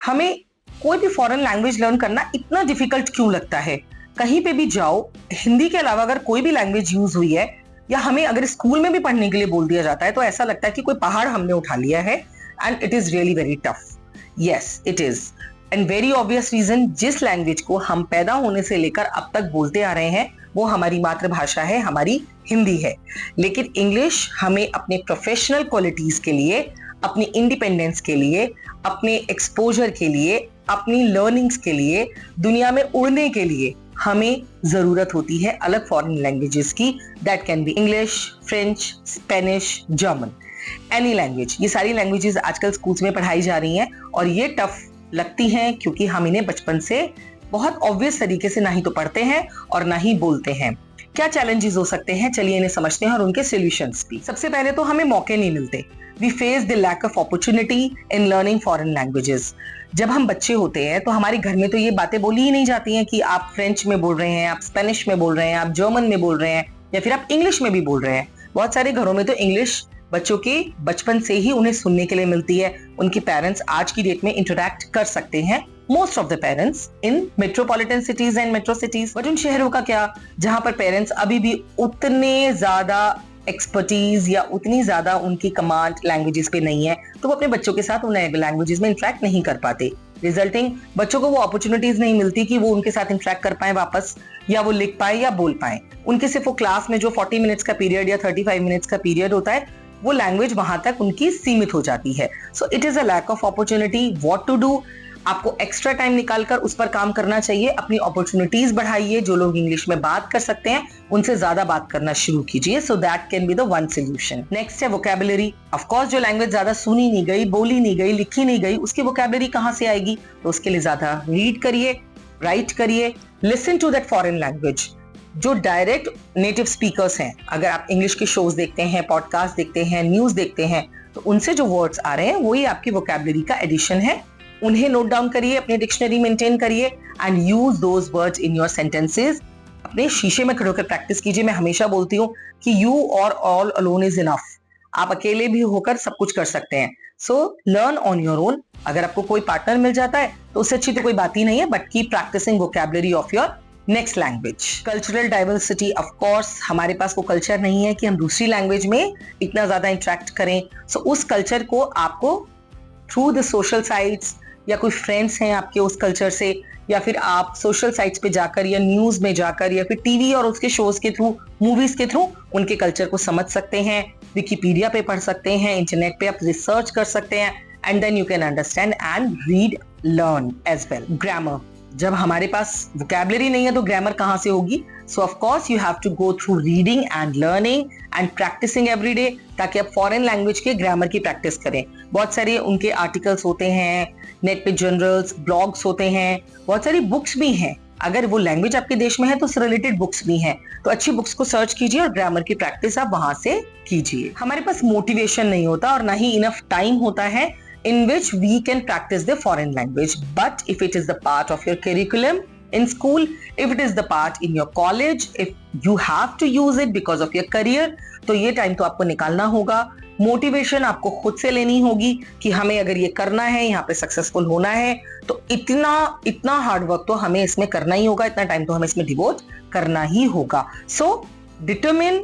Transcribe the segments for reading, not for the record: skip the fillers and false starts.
हमें कोई भी फॉरेन लैंग्वेज लर्न करना इतना डिफिकल्ट क्यों लगता है? कहीं पे भी जाओ, हिंदी के अलावा अगर कोई भी लैंग्वेज यूज हुई है या हमें अगर स्कूल में भी पढ़ने के लिए बोल दिया जाता है तो ऐसा लगता है कि कोई पहाड़ हमने उठा लिया है and it is really very tough. Yes it is. And very obvious reason, जिस लैंग्वेज को हम पैदा होने से लेकर अब तक बोलते आ रहे हैं वो हमारी मातृभाषा है, हमारी हिंदी है। लेकिन इंग्लिश हमें अपने प्रोफेशनल क्वालिटीज के लिए, अपनी इंडिपेंडेंस के लिए, अपने एक्सपोजर के लिए, अपनी लर्निंग्स के लिए, दुनिया में उड़ने के लिए हमें जरूरत होती है अलग फॉरेन लैंग्वेजेस की। That can be English, French, Spanish, German, any language. ये सारी लैंग्वेजेस आजकल स्कूल्स में पढ़ाई जा रही हैं और ये टफ लगती हैं क्योंकि हम इन्हें बचपन से बहुत ऑब्वियस तरीके से ना ही तो पढ़ते हैं और ना ही बोलते हैं। क्या चैलेंजेस हो सकते हैं, चलिए इन्हें समझते हैं और उनके सॉल्यूशंस भी। सबसे पहले तो हमें मौके नहीं मिलते। We face the lack of opportunity in learning foreign languages. जब हम बच्चे होते हैं तो हमारे घर में तो ये बातें बोली ही नहीं जाती हैं कि आप फ्रेंच में बोल रहे हैं, आप स्पेनिश में बोल रहे हैं, आप जर्मन में बोल रहे हैं या फिर आप इंग्लिश में भी बोल रहे हैं। बहुत सारे घरों में तो इंग्लिश बच्चों के बचपन से ही उन्हें सुनने के लिए मिलती है। उनके पेरेंट्स आज की डेट में इंटरैक्ट कर सकते हैं, most of the parents in metropolitan cities and metro cities. But उन शहरों का क्या, जहां पर पेरेंट्स अभी भी उतने ज्यादा एक्सपर्टीज या उतनी ज्यादा उनकी कमांड लैंग्वेजेस पे नहीं है तो वो अपने बच्चों के साथ उन लैंग्वेजेस में इंटरैक्ट नहीं कर पाते। रिजल्टिंग बच्चों को वो अपॉर्चुनिटीज नहीं मिलती कि वो उनके साथ इंटरैक्ट कर पाए वापस, या वो लिख पाए या बोल पाए। उनके सिर्फ वो क्लास में जो 40 मिनट्स का पीरियड या 35 मिनट्स का पीरियड होता है वो लैंग्वेज वहां तक उनकी सीमित हो जाती है। So it is a lack of opportunity. What to do? आपको एक्स्ट्रा टाइम निकालकर उस पर काम करना चाहिए। अपनी अपॉर्चुनिटीज बढ़ाइए। जो लोग इंग्लिश में बात कर सकते हैं उनसे ज्यादा बात करना शुरू कीजिए। So that can be the one solution. Next है वोकैबुलरी। ऑफ कोर्स जो लैंग्वेज ज्यादा सुनी नहीं गई, बोली नहीं गई, लिखी नहीं गई, उसकी वोकैबुलरी कहां से आएगी? तो उसके लिए ज्यादा रीड करिए, राइट करिए, listen to that foreign language. जो डायरेक्ट नेटिव स्पीकर्स हैं, अगर आप इंग्लिश के शोज देखते हैं, पॉडकास्ट देखते हैं, न्यूज देखते हैं, तो उनसे जो वर्ड्स आ रहे हैं वही आपकी वोकैबुलरी का एडिशन है। उन्हें नोट डाउन करिए, अपनी डिक्शनरी मेंटेन करिए and use those words in your sentences. अपने शीशे में खड़े होकर प्रैक्टिस कीजिए। मैं हमेशा बोलती हूँ कि यू और ऑल अलोन इज इनफ। आप अकेले भी होकर सब कुछ कर सकते हैं। So learn on your own. अगर आपको कोई पार्टनर मिल जाता है तो उससे अच्छी तो कोई बात ही नहीं है, but keep practising vocabulary of your next language. Cultural diversity, of course हमारे पास वो कल्चर नहीं है कि हम दूसरी लैंग्वेज में इतना ज्यादा इंटरेक्ट करें। सो उस कल्चर को आपको थ्रू द सोशल साइट्स, या कोई फ्रेंड्स हैं आपके उस कल्चर से, या फिर आप सोशल साइट्स पे जाकर या न्यूज में जाकर या फिर टीवी और उसके शोज के थ्रू, मूवीज के थ्रू उनके कल्चर को समझ सकते हैं। विकिपीडिया पे पढ़ सकते हैं, इंटरनेट पे आप रिसर्च कर सकते हैं and then you can understand and read, learn as well. Grammar, जब हमारे पास वोकैबुलरी नहीं है तो ग्रामर कहां से होगी? So of course you have to go through reading and learning and practising every day, ताकि आप फॉरेन लैंग्वेज के ग्रामर की प्रैक्टिस करें। बहुत सारे उनके आर्टिकल्स होते हैं, नेट पे जर्नल्स, ब्लॉग्स होते हैं, बहुत सारी बुक्स भी हैं। अगर वो लैंग्वेज आपके देश में है तो उससे रिलेटेड बुक्स भी हैं, तो अच्छी बुक्स को सर्च कीजिए और ग्रामर की प्रैक्टिस आप वहां से कीजिए। हमारे पास मोटिवेशन नहीं होता और ना ही इनफ टाइम होता है in which we can practice the foreign language. But if it is the part of your curriculum in school, if it is the part in your college, if you have to use it because of your career, तो ये time तो आपको निकालना होगा। Motivation आपको खुद से लेनी होगी कि हमें अगर ये करना है, यहाँ पे सक्सेसफुल होना है, तो इतना हार्ड वर्क तो हमें इसमें करना ही होगा, इतना टाइम तो हमें इसमें डिवोट करना ही होगा। सो डिटरमिन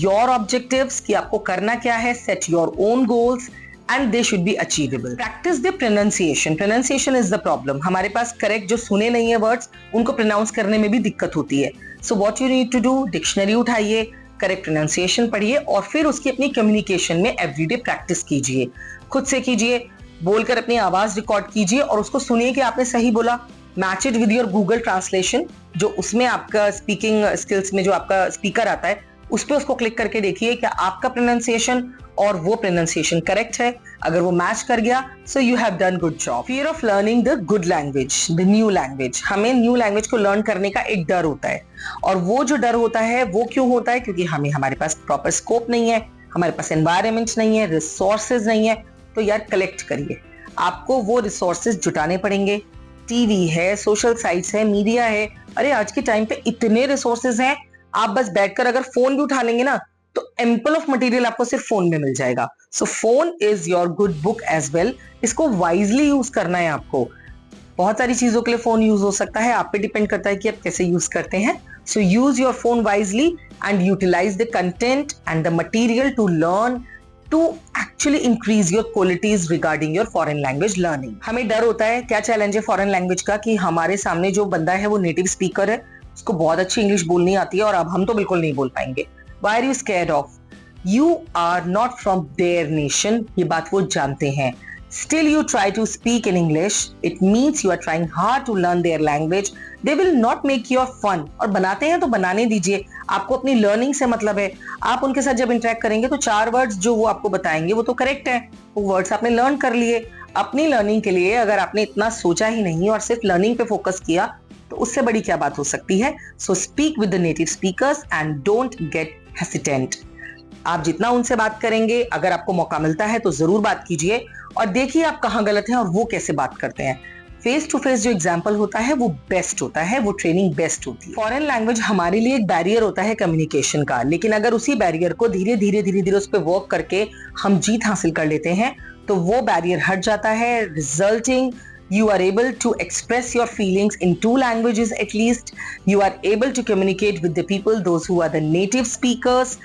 योर ऑब्जेक्टिव्स कि आपको करना क्या है, set your own goals and they should be achievable. Practice the pronunciation. Pronunciation is the problem. हमारे पास करेक्ट जो सुने नहीं है वर्ड्स, उनको प्रोनाउंस करने में भी दिक्कत होती है। So what you need to do, dictionary उठाइए, करेक्ट प्रोनाउंसिएशन पढ़िए और फिर उसकी अपनी कम्युनिकेशन में एवरीडे प्रैक्टिस कीजिए। खुद से कीजिए, बोलकर अपनी आवाज रिकॉर्ड कीजिए और उसको सुनिए कि आपने सही बोला। Match it with your Google translation, जो उसमें आपका स्पीकिंग स्किल्स में जो आपका स्पीकर आता है उस पर उसको क्लिक करके देखिए क्या आपका प्रोनाउंसिएशन और वो प्रोनाउंसिएशन करेक्ट है। अगर वो मैच कर गया so you have done good job. Fear of learning the good language, the new language. हमें न्यू लैंग्वेज को लर्न करने का एक डर होता है, और वो जो डर होता है वो क्यों होता है? क्योंकि हमारे पास प्रॉपर स्कोप नहीं है, हमारे पास एनवायरनमेंट नहीं है, रिसोर्सेज नहीं है। तो यार कलेक्ट करिए, आपको वो रिसोर्सेज जुटाने पड़ेंगे। टीवी है, सोशल साइट्स है, मीडिया है। अरे आज के टाइम पे इतने रिसोर्सेज हैं, आप बस बैठकर अगर फोन भी उठा लेंगे ना तो एम्पल ऑफ मटेरियल आपको सिर्फ फोन में मिल जाएगा. So phone is your good book as well. इसको वाइजली यूज करना है आपको. बहुत सारी चीजों के लिए फोन यूज हो सकता है, आप पे डिपेंड करता है कि आप कैसे यूज करते हैं. So use your phone wisely and utilize the content and the material to learn, to actually increase your qualities regarding your foreign language learning. हमें डर होता है, क्या चैलेंज है फॉरेन लैंग्वेज का, कि हमारे सामने जो बंदा है वो नेटिव स्पीकर है, उसको बहुत अच्छी इंग्लिश बोलनी आती है और अब हम तो बिल्कुल नहीं बोल पाएंगे. Why are you scared of? You are not from their nation. ये बात वो जानते हैं. Still you try to speak in English. It means you are trying hard to learn their language. They will not make your fun. और बनाते हैं तो बनाने दीजिए, आपको अपनी लर्निंग से मतलब है. आप उनके साथ जब इंटरेक्ट करेंगे तो 4 वर्ड्स जो वो आपको बताएंगे वो तो करेक्ट है, वो वर्ड्स आपने लर्न कर लिए. अपनी लर्निंग के लिए अगर आपने इतना सोचा ही नहीं और सिर्फ लर्निंग पे फोकस किया तो उससे बड़ी क्या बात हो सकती है. So speak with the native speakers and don't get hesitant. आप जितना उनसे बात करेंगे, अगर आपको मौका मिलता है तो जरूर बात कीजिए और देखिए आप कहाँ गलत हैं और वो कैसे बात करते हैं. फेस टू फेस जो एग्जाम्पल होता है वो बेस्ट होता है, वो ट्रेनिंग बेस्ट होती है. फॉरेन लैंग्वेज हमारे लिए एक बैरियर होता है कम्युनिकेशन का, लेकिन अगर उसी बैरियर को धीरे धीरे उस पर वर्क करके हम जीत हासिल कर लेते हैं तो वो बैरियर हट जाता है. Resulting you are able to express your feelings in 2 languages at least. You are able to communicate with the people, those who are the native speakers.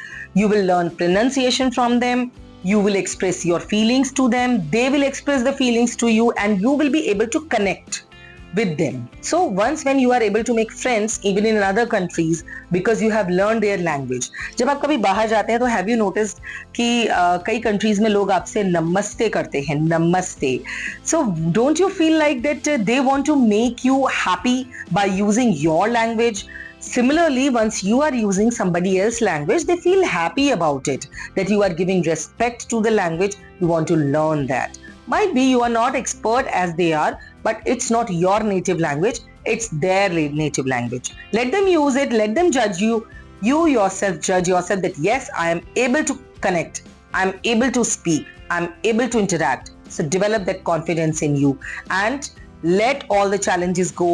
You will learn pronunciation from them. You will express your feelings to them. They will express the feelings to you and you will be able to connect with them. So once when you are able to make friends even in other countries because you have learned their language. जब आप कभी बाहर जाते हैं तो have you noticed कि कई countries में लोग आपसे नमस्ते करते हैं, नमस्ते. So don't you feel like that they want to make you happy by using your language? Similarly, once you are using somebody else's language, they feel happy about it, that you are giving respect to the language, you want to learn that. Might be you are not expert as they are, but it's not your native language, it's their native language. Let them use it, let them judge you. You yourself judge yourself that yes, I am able to connect, I am able to speak, I am able to interact. So develop that confidence in you and let all the challenges go.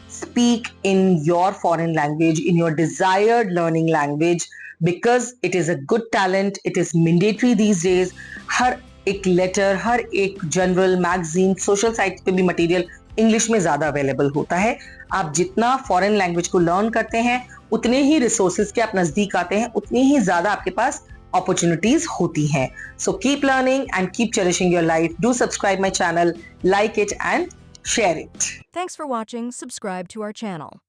Speak in your foreign language, in your desired learning language, because it is a good talent. It is mandatory these days. हर एक letter, हर एक general magazine, social site पे भी material English में ज्यादा available होता है. आप जितना फॉरेन लैंग्वेज को लर्न करते हैं उतने ही रिसोर्सेज के आप नजदीक आते हैं, उतनी ही ज्यादा आपके पास opportunities होती हैं. So keep learning and keep cherishing your life. Do subscribe my channel, like it and share it. Thanks for watching. Subscribe to our channel.